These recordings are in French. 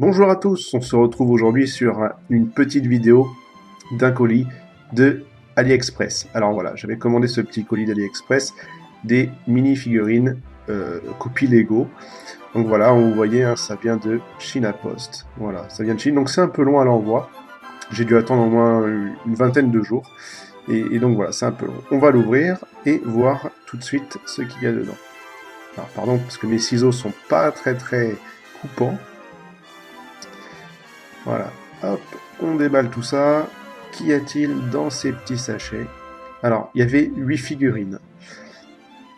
Bonjour à tous, on se retrouve aujourd'hui sur une petite vidéo d'un colis de AliExpress. Alors voilà, j'avais commandé ce petit colis d'AliExpress, des mini-figurines copie Lego. Donc voilà, vous voyez, hein, ça vient de China Post. Voilà, ça vient de Chine, donc c'est un peu long à l'envoi. J'ai dû attendre au moins une vingtaine de jours. Et donc voilà, c'est un peu long. On va l'ouvrir et voir tout de suite ce qu'il y a dedans. Alors pardon, parce que mes ciseaux sont pas très coupants. Voilà, hop, on déballe tout ça. Qu'y a-t-il dans ces petits sachets? Alors, il y avait 8 figurines.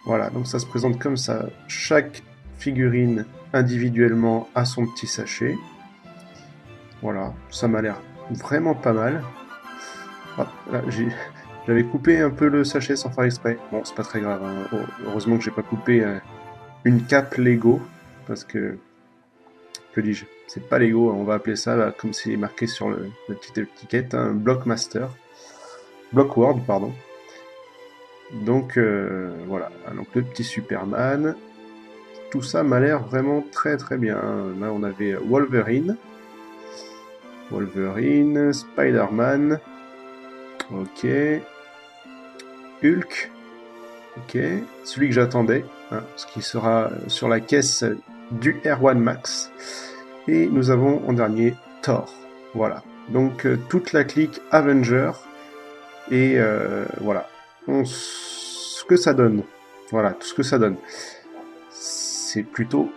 Voilà, donc ça se présente comme ça. Chaque figurine individuellement a son petit sachet. Voilà, ça m'a l'air vraiment pas mal. Hop, là, j'avais coupé un peu le sachet sans faire exprès. Bon, c'est pas très grave, hein. Oh, heureusement que j'ai pas coupé une cape Lego, parce que dis-je, c'est pas Lego, on va appeler ça, là, comme c'est marqué sur la petite étiquette, un Blockmaster. Blockworld, pardon. Donc voilà, donc le petit Superman. Tout ça m'a l'air vraiment très bien. Là on avait Wolverine, Spider-Man, ok, Hulk, ok, celui que j'attendais, hein, ce qui sera sur la caisse du R1 Max. Et nous avons en dernier Thor. Voilà, donc toute la clique Avenger. Et voilà, ce que ça donne. Voilà, tout ce que ça donne. C'est plutôt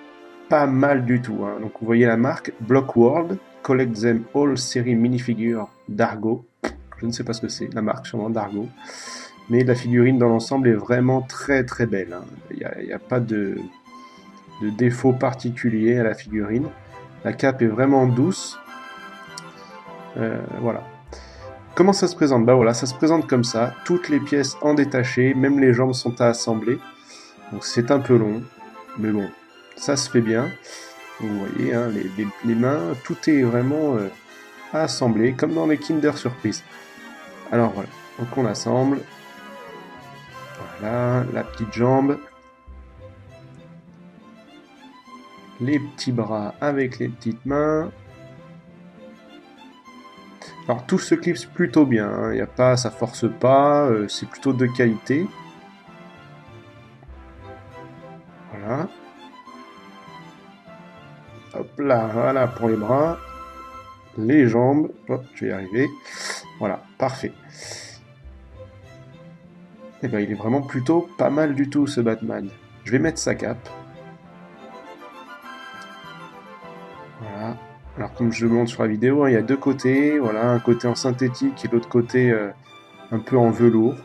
pas mal du tout, hein. Donc vous voyez la marque Blockworld, Collect Them All série minifigure d'Argo. Je ne sais pas ce que c'est, la marque sûrement d'Argo. Mais la figurine dans l'ensemble est vraiment très belle, hein. Il n'y a pas de défaut particulier à la figurine. La cape est vraiment douce. Voilà. Comment ça se présente? Bah voilà, ça se présente comme ça, toutes les pièces en détaché, même les jambes sont à assembler. Donc c'est un peu long, mais bon, ça se fait bien. Vous voyez, hein, les mains, tout est vraiment à assembler, comme dans les Kinder Surprise. Alors voilà, donc on assemble. Voilà, la petite jambe. Les petits bras avec les petites mains. Alors tout se clipse plutôt bien, hein. Y a pas, ça force pas, c'est plutôt de qualité. Voilà. Hop là, voilà pour les bras. Les jambes, hop, je vais y arriver. Voilà, parfait. Et ben il est vraiment plutôt pas mal du tout ce Batman. Je vais mettre sa cape. Voilà. Alors comme je le montre sur la vidéo, hein, il y a deux côtés. Voilà, un côté en synthétique et l'autre côté un peu en velours.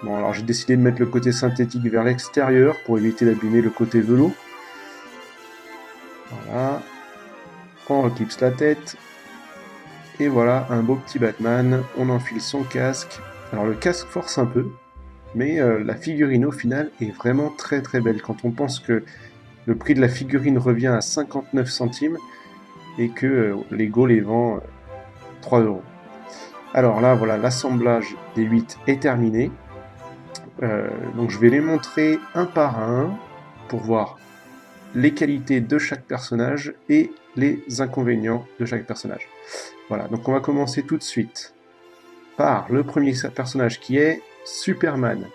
Bon, alors j'ai décidé de mettre le côté synthétique vers l'extérieur pour éviter d'abîmer le côté velours. Voilà. On reclipse la tête. Et voilà, un beau petit Batman. On enfile son casque. Alors le casque force un peu, mais la figurine au final est vraiment très belle. Quand on pense que le prix de la figurine revient à 59 centimes et que Lego les vend 3 euros. Alors là, voilà, l'assemblage des 8 est terminé. Donc je vais les montrer un par un pour voir les qualités de chaque personnage et les inconvénients de chaque personnage. Voilà, donc on va commencer tout de suite par le premier personnage qui est Superman.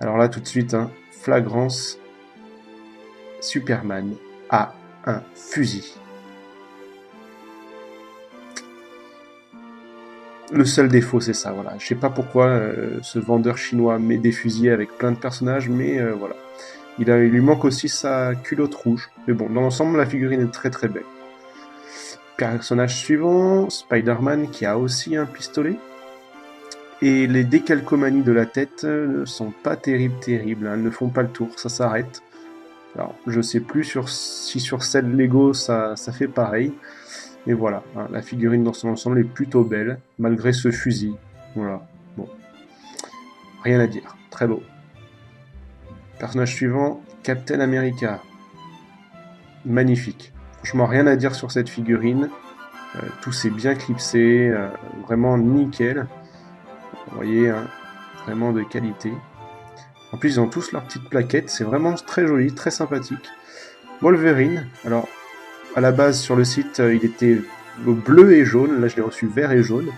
Alors là tout de suite, hein, flagrance, Superman a un fusil. Le seul défaut, c'est ça, voilà. Je sais pas pourquoi ce vendeur chinois met des fusils avec plein de personnages, mais voilà. Il lui manque aussi sa culotte rouge. Mais bon, dans l'ensemble, la figurine est très belle. Personnage suivant, Spider-Man qui a aussi un pistolet. Et les décalcomanies de la tête ne sont pas terribles, hein. Elles ne font pas le tour, ça s'arrête. Alors, je sais plus si sur celle Lego ça fait pareil. Et voilà, hein, la figurine dans son ensemble est plutôt belle, malgré ce fusil. Voilà, bon. Rien à dire, très beau. Personnage suivant, Captain America. Magnifique. Franchement, rien à dire sur cette figurine. Tout s'est bien clipsé, vraiment nickel. Vous voyez, hein, vraiment de qualité. En plus, ils ont tous leurs petites plaquettes, c'est vraiment très joli, très sympathique. Wolverine, alors à la base sur le site, il était bleu et jaune. Là, je l'ai reçu vert et jaune.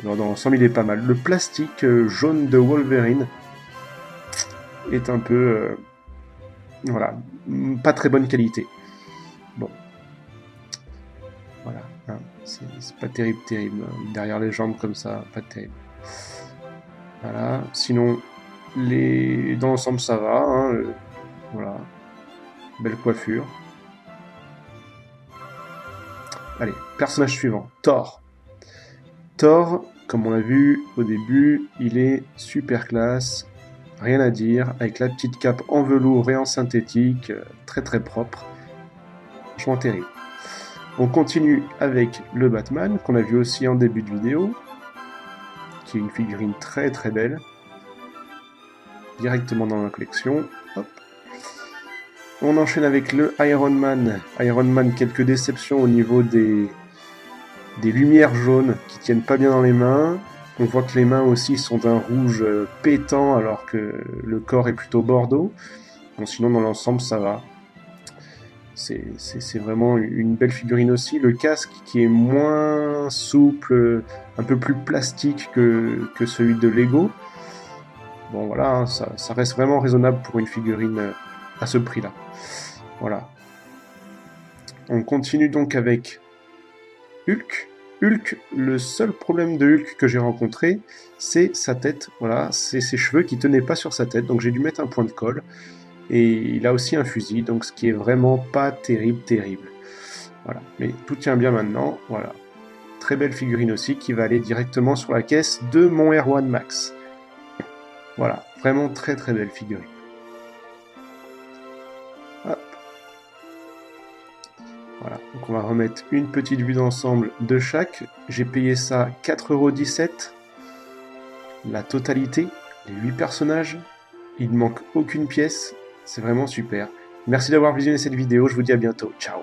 Dans l'ensemble, il est pas mal. Le plastique jaune de Wolverine est un peu... voilà, pas très bonne qualité. Bon. Voilà, hein, c'est pas terrible. Derrière les jambes comme ça, pas terrible. Voilà, sinon, dans l'ensemble, ça va. Hein, voilà, belle coiffure. Allez, personnage suivant, Thor. Thor, comme on l'a vu au début, il est super classe, rien à dire, avec la petite cape en velours et en synthétique, très très propre, franchement terrible. On continue avec le Batman, qu'on a vu aussi en début de vidéo, qui est une figurine très très belle, directement dans la collection. Hop. On enchaîne avec le Iron Man. Iron Man, quelques déceptions au niveau des lumières jaunes qui tiennent pas bien dans les mains. On voit que les mains aussi sont d'un rouge pétant alors que le corps est plutôt bordeaux. Bon, sinon dans l'ensemble ça va. C'est vraiment une belle figurine aussi. Le casque qui est moins souple, un peu plus plastique que celui de Lego. Bon voilà, hein, ça reste vraiment raisonnable pour une figurine à ce prix-là. Voilà. On continue donc avec Hulk. Hulk, le seul problème de Hulk que j'ai rencontré, c'est sa tête. Voilà, c'est ses cheveux qui tenaient pas sur sa tête, donc j'ai dû mettre un point de colle. Et il a aussi un fusil, donc ce qui est vraiment pas terrible. Voilà, mais tout tient bien maintenant. Voilà, très belle figurine aussi qui va aller directement sur la caisse de mon R1 Max. Voilà, vraiment très belle figurine. Hop. Voilà, donc on va remettre une petite vue d'ensemble de chaque. J'ai payé ça 4,17 €. La totalité, les 8 personnages. Il ne manque aucune pièce. C'est vraiment super. Merci d'avoir visionné cette vidéo. Je vous dis à bientôt. Ciao.